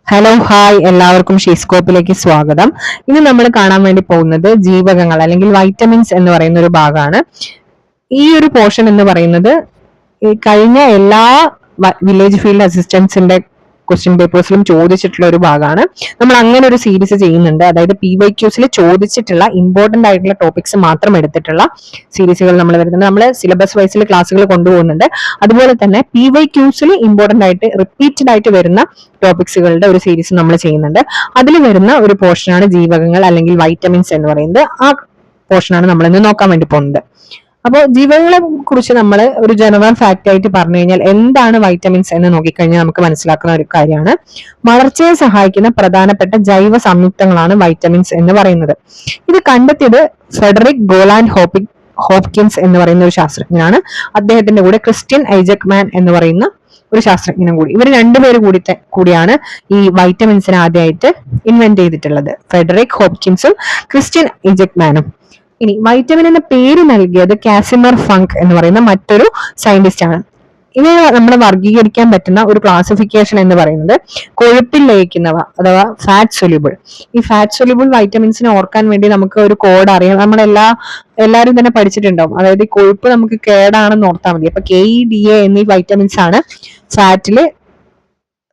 Hello hi എല്ലാവർക്കും ഷീസ്കോപ്പിലേക്ക് സ്വാഗതം. ഇന്ന് നമ്മൾ കാണാൻ വേണ്ടി പോകുന്നത് ജീവകങ്ങൾ അല്ലെങ്കിൽ വൈറ്റമിൻസ് എന്ന് പറയുന്ന ഒരു ഭാഗമാണ്. ഈ ഒരു പോർഷൻ എന്ന് പറയുന്നത് ഈ കഴിഞ്ഞ എല്ലാ വില്ലേജ് ഫീൽഡ് അസിസ്റ്റൻസിന്റെ ക്വസ്റ്റ്യൻ പേപ്പേഴ്സിലും ചോദിച്ചിട്ടുള്ള ഒരു ഭാഗമാണ്. നമ്മൾ അങ്ങനെ ഒരു സീരീസ് ചെയ്യുന്നുണ്ട്. അതായത് PYQs ചോദിച്ചിട്ടുള്ള ഇമ്പോർട്ടന്റ് ആയിട്ടുള്ള ടോപ്പിക്സ് മാത്രം എടുത്തിട്ടുള്ള സീരീസുകൾ നമ്മൾ വരുന്നുണ്ട്. നമ്മൾ സിലബസ് വൈസിൽ ക്ലാസ്സുകൾ കൊണ്ടുപോകുന്നുണ്ട്. അതുപോലെ തന്നെ PYQs ഇമ്പോർട്ടന്റ് ആയിട്ട് റിപ്പീറ്റഡ് ആയിട്ട് വരുന്ന ടോപ്പിക്സുകളുടെ ഒരു സീരീസ് നമ്മൾ ചെയ്യുന്നുണ്ട്. അതിൽ വരുന്ന ഒരു പോർഷനാണ് ജീവകങ്ങൾ അല്ലെങ്കിൽ വൈറ്റമിൻസ് എന്ന് പറയുന്നത്. ആ പോർഷനാണ് നമ്മൾ ഇന്ന് നോക്കാൻ വേണ്ടി പോകുന്നത്. അപ്പോൾ ജീവകങ്ങളെ കുറിച്ച് നമ്മൾ ഒരു ജനറൽ ഫാക്ട് ആയിട്ട് പറഞ്ഞു കഴിഞ്ഞാൽ എന്താണ് വൈറ്റമിൻസ് എന്ന് നോക്കിക്കഴിഞ്ഞാൽ നമുക്ക് മനസ്സിലാക്കുന്ന ഒരു കാര്യമാണ്. വളർച്ചയെ സഹായിക്കുന്ന പ്രധാനപ്പെട്ട ജൈവ സംയുക്തങ്ങളാണ് വൈറ്റമിൻസ് എന്ന് പറയുന്നത്. ഇത് കണ്ടെത്തിയത് ഫെഡറിക് ഗോലാൻഡ് ഹോപ്കിൻസ് എന്ന് പറയുന്ന ഒരു ശാസ്ത്രജ്ഞനാണ്. അദ്ദേഹത്തിന്റെ കൂടെ ക്രിസ്ത്യൻ ഐജക്മാൻ എന്ന് പറയുന്ന ഒരു ശാസ്ത്രജ്ഞനും കൂടി, ഇവർ രണ്ടുപേരും കൂടിയാണ് ഈ വൈറ്റമിൻസിനെ ആദ്യമായിട്ട് ഇൻവെന്റ് ചെയ്തിട്ടുള്ളത്, ഫെഡറിക് ഹോപ്കിൻസും ക്രിസ്ത്യൻ ഐജക്മാനും. ഇനി വൈറ്റമിൻ എന്ന പേര് നൽകിയത് കാസിമർ ഫങ്ക് എന്ന് പറയുന്ന മറ്റൊരു സയന്റിസ്റ്റ് ആണ്. ഇവയെ നമ്മൾ വർഗീകരിക്കാൻ പറ്റുന്ന ഒരു ക്ലാസിഫിക്കേഷൻ എന്ന് പറയുന്നത് കൊഴുപ്പിൽ ലയിക്കുന്നവ അഥവാ ഫാറ്റ് സൊല്യൂബിൾ. ഈ ഫാറ്റ് സൊല്യൂബിൾ വൈറ്റമിൻസിനെ ഓർക്കാൻ വേണ്ടി നമുക്ക് ഒരു കോഡ് അറിയാം. എല്ലാവരും തന്നെ പഠിച്ചിട്ടുണ്ടാവും. അതായത് ഈ കൊഴുപ്പ് നമുക്ക് കേടാണെന്ന് ഓർത്താൽ മതി. അപ്പൊ KE DA എന്നീ വൈറ്റമിൻസ് ആണ് ഫാറ്റില്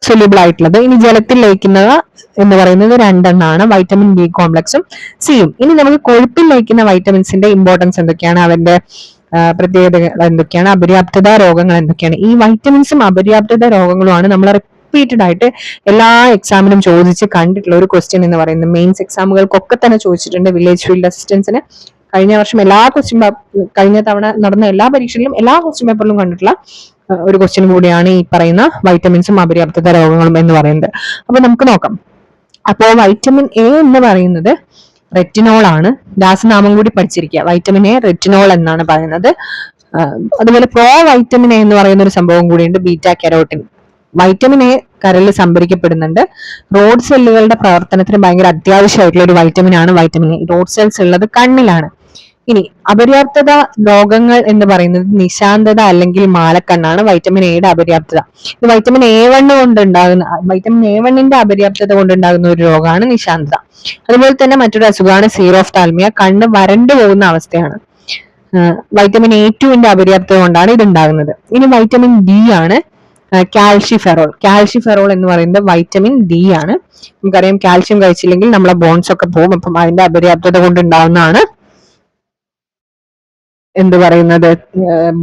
സൊല്യൂബിൾ ആയിട്ടുള്ളത്. ഇനി ജലത്തിൽ ലയിക്കുന്നവ എന്ന് പറയുന്നത് രണ്ടെണ്ണമാണ്, വൈറ്റമിൻ B കോംപ്ലക്സും സിയും. ഇനി നമുക്ക് കൊഴുപ്പിൽ ലയിക്കുന്ന വൈറ്റമിൻസിന്റെ ഇമ്പോർട്ടൻസ് എന്തൊക്കെയാണ്, അവന്റെ പ്രത്യേകതകൾ എന്തൊക്കെയാണ്, അപര്യാപ്തത രോഗങ്ങൾ എന്തൊക്കെയാണ്. ഈ വൈറ്റമിൻസും അപര്യാപ്തത രോഗങ്ങളുമാണ് നമ്മൾ റിപ്പീറ്റഡ് ആയിട്ട് എല്ലാ എക്സാമിനും ചോദിച്ച് കണ്ടിട്ടുള്ള ഒരു ക്വസ്റ്റ്യൻ എന്ന് പറയുന്നത്. മെയിൻസ് എക്സാമുകൾക്കൊക്കെ തന്നെ ചോദിച്ചിട്ടുണ്ട്. വില്ലേജ് ഫീൽഡ് അസിസ്റ്റൻസിന് കഴിഞ്ഞ വർഷം കഴിഞ്ഞ തവണ നടന്ന എല്ലാ പരീക്ഷകളിലും എല്ലാ ക്വസ്റ്റ്യൻ പേപ്പറിലും കണ്ടിട്ടുള്ള ഒരു ക്വസ്റ്റ്യൻ കൂടിയാണ് ഈ പറയുന്ന വൈറ്റമിൻസും അപര്യാപ്തത രോഗങ്ങളും എന്ന് പറയുന്നത്. അപ്പൊ നമുക്ക് നോക്കാം. അപ്പോ വൈറ്റമിൻ A എന്ന് പറയുന്നത് റെറ്റിനോൾ ആണ്. രാസനാമം കൂടി പഠിച്ചിരിക്കുക. വൈറ്റമിൻ A റെറ്റിനോൾ എന്നാണ് പറയുന്നത്. അതുപോലെ പ്രോ വൈറ്റമിൻ A എന്ന് പറയുന്ന ഒരു സംഭവം കൂടിയുണ്ട്, ബീറ്റാ കരോട്ടിൻ. വൈറ്റമിൻ A കരളിൽ സംഭരിക്കപ്പെടുന്നുണ്ട്. റോഡ് സെല്ലുകളുടെ പ്രവർത്തനത്തിന് ഭയങ്കര അത്യാവശ്യമായിട്ടുള്ള ഒരു വൈറ്റമിൻ ആണ് വൈറ്റമിൻ A. റോഡ് സെൽസ് ഉള്ളത് കണ്ണിലാണ്. ഇനി അപര്യാപ്തത രോഗങ്ങൾ എന്ന് പറയുന്നത് നിശാന്തത അല്ലെങ്കിൽ മാലക്കണ്ണാണ് വൈറ്റമിൻ എയുടെ അപര്യാപ്തത. ഇത് വൈറ്റമിൻ A1 അപര്യാപ്തത കൊണ്ടുണ്ടാകുന്ന ഒരു രോഗമാണ് നിശാന്തത. അതുപോലെ തന്നെ മറ്റൊരു അസുഖമാണ് സീറോഫ്താൽമിയ, കണ്ണ് വരണ്ടു പോകുന്ന അവസ്ഥയാണ്. വൈറ്റമിൻ A2 അപര്യാപ്തത കൊണ്ടാണ് ഇത് ഉണ്ടാകുന്നത്. ഇനി വൈറ്റമിൻ D ആണ് കാൽഷ്യഫെറോൾ എന്ന് പറയുന്നത് വൈറ്റമിൻ D ആണ്. നമുക്കറിയാം കാൽഷ്യം കഴിച്ചില്ലെങ്കിൽ നമ്മളെ ബോൺസ് ഒക്കെ പോകും. അപ്പം അതിന്റെ അപര്യാപ്തത കൊണ്ട് ഉണ്ടാകുന്നതാണ് എന്ത് പറയുന്നത്,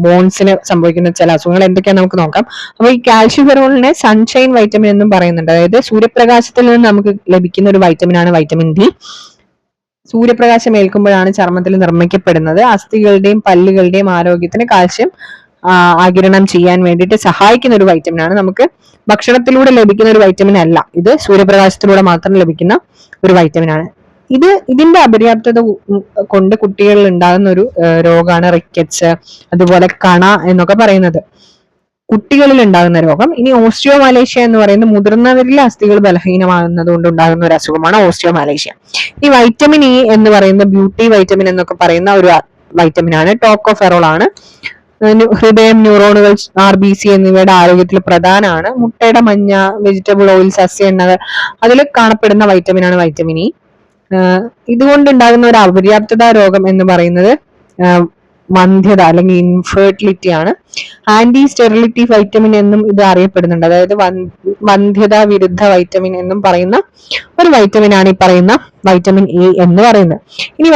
ബോൺസിന് സംഭവിക്കുന്ന ചില അസുഖങ്ങൾ എന്തൊക്കെയാണെന്ന് നമുക്ക് നോക്കാം. അപ്പൊ ഈ കാൽഷ്യഫെറോളിനെ സൺഷൈൻ വൈറ്റമിൻ എന്നും പറയുന്നുണ്ട്. അതായത് സൂര്യപ്രകാശത്തിൽ നിന്ന് നമുക്ക് ലഭിക്കുന്ന ഒരു വൈറ്റമിൻ ആണ് വൈറ്റമിൻ D. സൂര്യപ്രകാശം ഏൽക്കുമ്പോഴാണ് ചർമ്മത്തിൽ നിർമ്മിക്കപ്പെടുന്നത്. അസ്ഥികളുടെയും പല്ലുകളുടെയും ആരോഗ്യത്തിന് കാൽഷ്യം ആഗിരണം ചെയ്യാൻ വേണ്ടിയിട്ട് സഹായിക്കുന്ന ഒരു വൈറ്റമിൻ ആണ്. നമുക്ക് ഭക്ഷണത്തിലൂടെ ലഭിക്കുന്ന ഒരു വൈറ്റമിൻ അല്ല ഇത്, സൂര്യപ്രകാശത്തിലൂടെ മാത്രം ലഭിക്കുന്ന ഒരു വൈറ്റമിൻ ആണ്. ഇതിന്റെ അപര്യാപ്തത കൊണ്ട് കുട്ടികളിൽ ഉണ്ടാകുന്ന ഒരു രോഗമാണ് റിക്കറ്റ്സ്, അതുപോലെ കണ എന്നൊക്കെ പറയുന്നത് കുട്ടികളിൽ ഉണ്ടാകുന്ന രോഗം. ഇനി ഓസ്റ്റിയോമാലേഷ്യ എന്ന് പറയുന്നത് മുതിർന്നവരിലെ അസ്ഥികൾ ബലഹീനമാകുന്നത് കൊണ്ട് ഉണ്ടാകുന്ന ഒരു അസുഖമാണ് ഓസ്റ്റിയോമാലേഷ്യ. ഈ വൈറ്റമിൻ E എന്ന് പറയുന്ന ബ്യൂട്ടി വൈറ്റമിൻ എന്നൊക്കെ പറയുന്ന ഒരു വൈറ്റമിൻ ആണ്. ടോക്കോഫെറോൾ ആണ്. ഹൃദയം, ന്യൂറോണുകൾ, RBC എന്നിവയുടെ ആരോഗ്യത്തിൽ പ്രധാനമാണ്. മുട്ടയുടെ മഞ്ഞ, വെജിറ്റബിൾ ഓയിൽ, സസ്യ എണ്ണകൾ അതിൽ കാണപ്പെടുന്ന വൈറ്റമിൻ ആണ് വൈറ്റമിൻ E. ഇതുകൊണ്ടുണ്ടാകുന്ന ഒരു അപര്യാപ്തത രോഗം എന്ന് പറയുന്നത് വന്ധ്യത അല്ലെങ്കിൽ ഇൻഫെർട്ടിലിറ്റി ആണ്. ആന്റി സ്റ്റെറിലിറ്റി വൈറ്റമിൻ എന്നും ഇത് അറിയപ്പെടുന്നുണ്ട്. അതായത് വന്ധ്യത വിരുദ്ധ വൈറ്റമിൻ എന്നും പറയുന്ന ഒരു വൈറ്റമിൻ ആണ് ഈ പറയുന്ന വൈറ്റമിൻ A എന്ന് പറയുന്നത്. ഇനി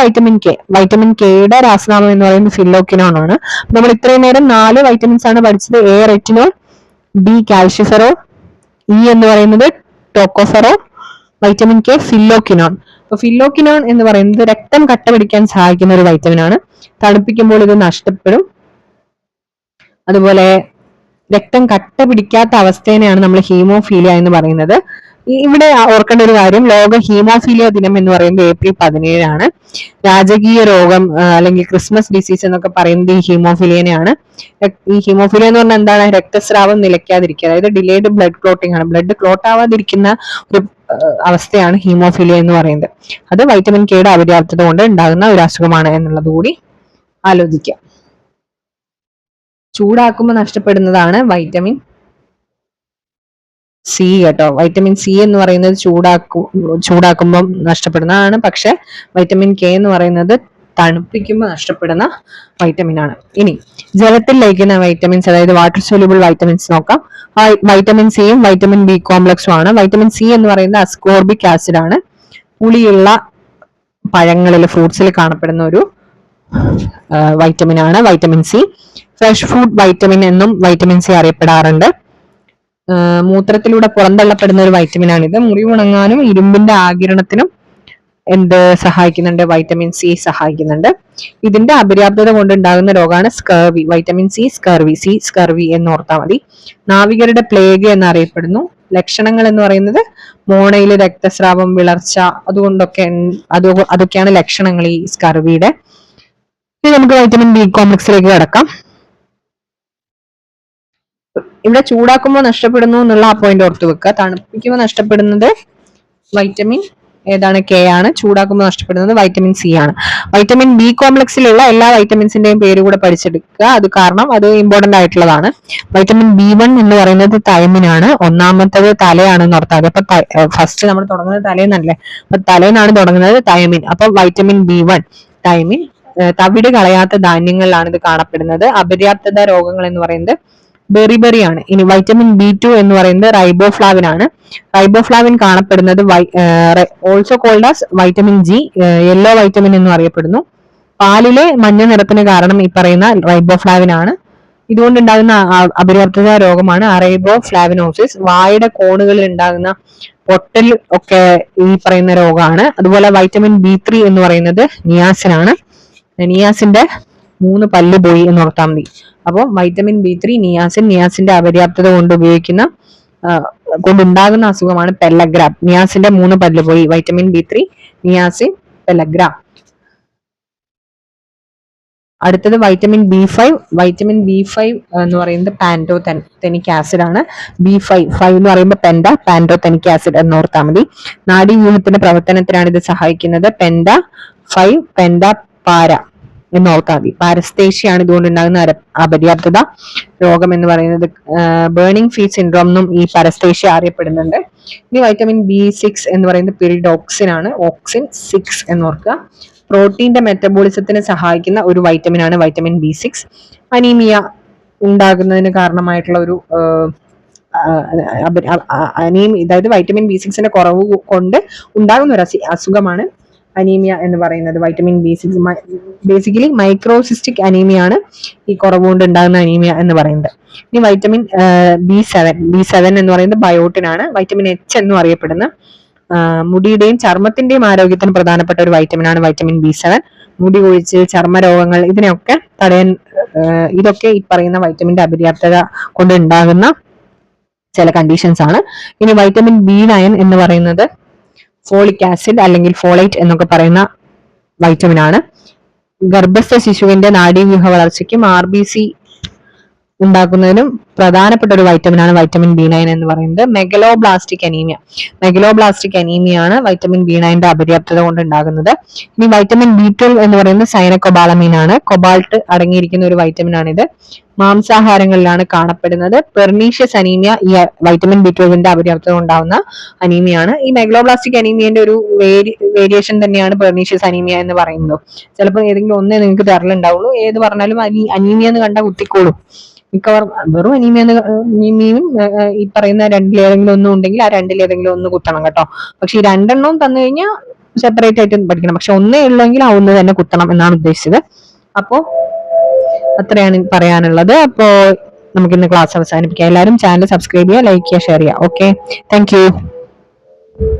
വൈറ്റമിൻ കെയുടെ രാസനാമം എന്ന് പറയുന്നത് ഫില്ലോക്കിനോൺ ആണ്. നമ്മൾ ഇത്രയും നേരം 4 വൈറ്റമിൻസ് ആണ് പഠിച്ചത്. A റെറ്റിനോൾ, B കാൽഷ്യഫെറോൾ, E എന്ന് പറയുന്നത് tocopherol, vitamin K phylloquinone. Phylloquinone എന്ന് പറയുന്നത് രക്തം കട്ട പിടിക്കാൻ സഹായിക്കുന്ന ഒരു വൈറ്റമിൻ ആണ്. തണുപ്പിക്കുമ്പോൾ ഇത് നഷ്ടപ്പെടും. അതുപോലെ രക്തം കട്ട പിടിക്കാത്ത അവസ്ഥേനെയാണ് നമ്മൾ ഹീമോഫീലിയ എന്ന് പറയുന്നത്. ഇവിടെ ഓർക്കേണ്ട ഒരു കാര്യം, ലോക ഹീമോഫീലിയ ദിനം എന്ന് പറയുന്നത് April 17 ആണ്. രാജകീയ രോഗം അല്ലെങ്കിൽ ക്രിസ്മസ് ഡിസീസ് എന്നൊക്കെ പറയുന്നത് ഈ ഹീമോഫീലിയനെയാണ്. ഈ ഹീമോഫീലിയ എന്ന് പറഞ്ഞാൽ എന്താണ്, രക്തസ്രാവം നിലയ്ക്കാതിരിക്കുക, അതായത് ഡിലേഡ് ബ്ലഡ് ക്ലോട്ടിംഗ് ആണ്. ബ്ലഡ് ക്ലോട്ട് ആവാതിരിക്കുന്ന ഒരു അവസ്ഥയാണ് ഹീമോഫീലിയ എന്ന് പറയുന്നത്. അത് വൈറ്റമിൻ കെയുടെ അപര്യാപ്തത കൊണ്ട് ഉണ്ടാകുന്ന ഒരു അസുഖമാണ് എന്നുള്ളത് കൂടി ആലോചിക്കുക. ചൂടാക്കുമ്പോൾ നഷ്ടപ്പെടുന്നതാണ് വൈറ്റമിൻ സി കേട്ടോ. വൈറ്റമിൻ സി എന്ന് പറയുന്നത് ചൂടാക്കുമ്പോൾ നഷ്ടപ്പെടുന്നതാണ്. പക്ഷെ വൈറ്റമിൻ കെ എന്ന് പറയുന്നത് തണുപ്പിക്കുമ്പോൾ നഷ്ടപ്പെടുന്ന വൈറ്റമിൻ ആണ്. ഇനി ജലത്തിൽ ലയിക്കുന്ന വൈറ്റമിൻസ്, അതായത് വാട്ടർ സോല്യൂബിൾ വൈറ്റമിൻസ് നോക്കാം. വൈറ്റമിൻ സിയും വൈറ്റമിൻ ബി കോംപ്ലക്സും ആണ്. വൈറ്റമിൻ സി എന്ന് പറയുന്നത് അസ്കോർബിക് ആസിഡ് ആണ്. പുളിയുള്ള പഴങ്ങളിൽ, ഫ്രൂട്ട്സിൽ കാണപ്പെടുന്ന ഒരു വൈറ്റമിൻ ആണ് vitamin C. Fresh food vitamin എന്നും വൈറ്റമിൻ സി അറിയപ്പെടാറുണ്ട്. മൂത്രത്തിലൂടെ പുറന്തള്ളപ്പെടുന്ന ഒരു വൈറ്റമിൻ ആണിത്. മുറിവുണങ്ങാനും ഇരുമ്പിന്റെ ആഗിരണത്തിനും സഹായിക്കുന്നുണ്ട്, വൈറ്റമിൻ സി സഹായിക്കുന്നുണ്ട്. ഇതിന്റെ അപര്യാപ്തത കൊണ്ടുണ്ടാകുന്ന രോഗമാണ് സ്കർവി. വൈറ്റമിൻ സി സ്കർവി എന്ന് ഓർത്താൽ മതി. നാവികരുടെ പ്ലേഗ് എന്നറിയപ്പെടുന്നു. ലക്ഷണങ്ങൾ എന്ന് പറയുന്നത് മോണയില് രക്തസ്രാവം, വിളർച്ച, അതൊക്കെയാണ് ലക്ഷണങ്ങൾ ഈ സ്കർവിയുടെ. ഇനി നമുക്ക് വൈറ്റമിൻ ബി കോംപ്ലക്സിലേക്ക് കിടക്കാം. ഇവിടെ ചൂടാക്കുമ്പോൾ നഷ്ടപ്പെടുന്നു എന്നുള്ള ആ പോയിന്റ് ഓർത്ത് വെക്കുക. തണുപ്പിക്കുമ്പോൾ നഷ്ടപ്പെടുന്നത് വൈറ്റമിൻ ഏതാണ്? കെ ആണ്. ചൂടാക്കുമ്പോൾ നഷ്ടപ്പെടുന്നത് വൈറ്റമിൻ സി ആണ്. വൈറ്റമിൻ ബി കോംപ്ലക്സിലുള്ള എല്ലാ വൈറ്റമിൻസിന്റെയും പേര് കൂടെ പഠിച്ചെടുക്കുക. അത് കാരണം അത് ഇമ്പോർട്ടന്റ് ആയിട്ടുള്ളതാണ്. വൈറ്റമിൻ B1 എന്ന് പറയുന്നത് തൈമിൻ ആണ്. ഒന്നാമത്തത് തലയാണെന്ന് ഓർത്താൽ. അപ്പൊ ഫസ്റ്റ് നമ്മൾ തുടങ്ങുന്നത് തലേന്നല്ലേ, അപ്പൊ തലേന്നാണ് തുടങ്ങുന്നത് തൈമിൻ. അപ്പൊ വൈറ്റമിൻ B1 തൈമിൻ. തവിട് കളയാത്ത ധാന്യങ്ങളിലാണ് ഇത് കാണപ്പെടുന്നത്. അപര്യാപ്തത രോഗങ്ങൾ എന്ന് പറയുന്നത് ബെറിബെറി ആണ്. ഇനി വൈറ്റമിൻ B2 എന്ന് പറയുന്നത് റൈബോഫ്ലാവിൻ ആണ്. റൈബോഫ്ലാവിൻ കാണപ്പെടുന്നത് also called as vitamin G, yellow vitamin എന്നും അറിയപ്പെടുന്നു. പാലിലെ മഞ്ഞ നിറത്തിന് കാരണം ഈ പറയുന്ന റൈബോഫ്ലാവിൻ ആണ്. ഇതുകൊണ്ടുണ്ടാകുന്ന അപര്യാപ്തത രോഗമാണ് റൈബോഫ്ലാവിനോസിസ്. വായുടെ കോണുകളിൽ ഉണ്ടാകുന്ന പൊട്ടൽ ഒക്കെ ഈ പറയുന്ന രോഗമാണ്. അതുപോലെ വൈറ്റമിൻ B3 എന്ന് പറയുന്നത് നിയാസിൻ ആണ്. നിയാസിന്റെ 3 പല്ല് പോയി എന്ന് ഓർത്താൽ മതി. അപ്പോൾ വൈറ്റമിൻ B3 നിയാസിന്റെ അപര്യാപ്തത കൊണ്ടുണ്ടാകുന്ന അസുഖമാണ് പെല്ലഗ്രാം. നിയാസിന്റെ 3 പല്ല് പോയി. Vitamin B3, niacin, pellagra. അടുത്തത് വൈറ്റമിൻ B5. വൈറ്റമിൻ B5 എന്ന് പറയുന്നത് പാൻറ്റോതെനിക് ആസിഡ് ആണ്. B5 എന്ന് പറയുമ്പോൾ പാൻറ്റോതെനിക് ആസിഡ് എന്ന് ഓർത്താൽ മതി. നാഡീവ്യൂഹത്തിന്റെ പ്രവർത്തനത്തിനാണ് ഇത് സഹായിക്കുന്നത്. പെൻഡാപാര എന്ന് ഓർത്താൽ മതി. പാരസ്തേഷ്യാണ് ഇതുകൊണ്ട് ഉണ്ടാകുന്ന അപര്യാപ്തത രോഗം എന്ന് പറയുന്നത്. ബേണിംഗ് ഫീറ്റ് സിൻഡ്രോം എന്നും ഈ പാരസ്തേഷ്യ അറിയപ്പെടുന്നുണ്ട്. ഇനി വൈറ്റമിൻ B6 എന്ന് പറയുന്നത് പിരിഡോക്സിൻ ആണ്. ഓക്സിൻ 6 എന്ന് ഓർക്കുക. പ്രോട്ടീന്റെ മെറ്റബോളിസത്തിന് സഹായിക്കുന്ന ഒരു വൈറ്റമിൻ ആണ് വൈറ്റമിൻ B6. അനീമിയ ഉണ്ടാകുന്നതിന് കാരണമായിട്ടുള്ള ഒരു അതായത് വൈറ്റമിൻ B6ന്റെ കുറവ് കൊണ്ട് ഉണ്ടാകുന്ന ഒരു അസുഖമാണ് അനീമിയ എന്ന് പറയുന്നത്. വൈറ്റമിൻ B6 ബേസിക്കലി മൈക്രോസിസ്റ്റിക് അനീമിയ ആണ് ഈ കുറവ് കൊണ്ട് ഉണ്ടാകുന്ന അനീമിയ എന്ന് പറയുന്നത്. ഇനി വൈറ്റമിൻ B7 എന്ന് പറയുന്നത് ബയോട്ടിൻ ആണ്. വൈറ്റമിൻ H എന്നും അറിയപ്പെടുന്ന മുടിയുടെയും ചർമ്മത്തിന്റെയും ആരോഗ്യത്തിന് പ്രധാനപ്പെട്ട ഒരു വൈറ്റമിൻ ആണ് വൈറ്റമിൻ B7. മുടി കൊഴിച്ചിൽ, ചർമ്മരോഗങ്ങൾ ഇതിനെയൊക്കെ തടയാൻ ഇതൊക്കെ ഈ പറയുന്ന വൈറ്റമിന്റെ അപര്യാപ്തത കൊണ്ട് ഉണ്ടാകുന്ന ചില കണ്ടീഷൻസ് ആണ്. ഇനി വൈറ്റമിൻ B9 എന്ന് പറയുന്നത് ഫോളിക് ആസിഡ് അല്ലെങ്കിൽ ഫോളേറ്റ് എന്നൊക്കെ പറയുന്ന വൈറ്റമിൻ ആണ്. ഗർഭസ്ഥ ശിശുവിന്റെ നാഡീവ്യൂഹ വളർച്ചയ്ക്കും RBC ഉണ്ടാക്കുന്നതിനും പ്രധാനപ്പെട്ട ഒരു വൈറ്റമിൻ ആണ് വൈറ്റമിൻ B9 എന്ന് പറയുന്നത്. മെഗലോബ്ലാസ്റ്റിക് അനീമിയ ആണ് വൈറ്റമിൻ B9ന്റെ അപര്യാപ്തത കൊണ്ട് ഉണ്ടാകുന്നത്. ഇനി വൈറ്റമിൻ B12 എന്ന് പറയുന്നത് സൈനകോബാളമീൻ ആണ്. കൊബാൾട്ട് അടങ്ങിയിരിക്കുന്ന ഒരു വൈറ്റമിൻ ആണിത്. മാംസാഹാരങ്ങളിലാണ് കാണപ്പെടുന്നത്. പെർനീഷ്യസ് അനീമിയ ഈ വൈറ്റമിൻ B12ന്റെ അപര്യാപ്തത ഉണ്ടാകുന്ന അനീമിയാണ്. ഈ മെഗലോബ്ലാസ്റ്റിക് അനീമിയന്റെ ഒരു വേരിയേഷൻ തന്നെയാണ് പെർനീഷ്യസ് അനീമിയ എന്ന് പറയുന്നത്. ചിലപ്പോൾ ഏതെങ്കിലും ഒന്നേ നിങ്ങൾക്ക് തരലുണ്ടാവുള്ളൂ. ഏത് പറഞ്ഞാലും അനീമിയ എന്ന് കണ്ടാൽ കുത്തിക്കോളും. മിക്കവാറും വെറും അനീമിയയും ഈ പറയുന്ന രണ്ടിലേതെങ്കിലും ഒന്നും ഉണ്ടെങ്കിൽ ആ രണ്ടിലേതെങ്കിലും ഒന്ന് കുത്തണം കേട്ടോ. പക്ഷെ ഈ രണ്ടെണ്ണവും തന്നു കഴിഞ്ഞാൽ സെപ്പറേറ്റ് ആയിട്ട് പഠിക്കണം. പക്ഷെ ഒന്നേ ഉള്ളെങ്കിൽ ആ ഒന്ന് തന്നെ കുത്തണം എന്നാണ് ഉദ്ദേശിച്ചത്. അപ്പോ അത്രയാണ് പറയാനുള്ളത്. അപ്പോ നമുക്ക് ഇന്ന് ക്ലാസ് അവസാനിപ്പിക്കാം. എല്ലാവരും ചാനൽ സബ്സ്ക്രൈബ് ചെയ്യുക, ലൈക്ക് ചെയ്യുക, ഷെയർ ചെയ്യുക. Okay, thank you.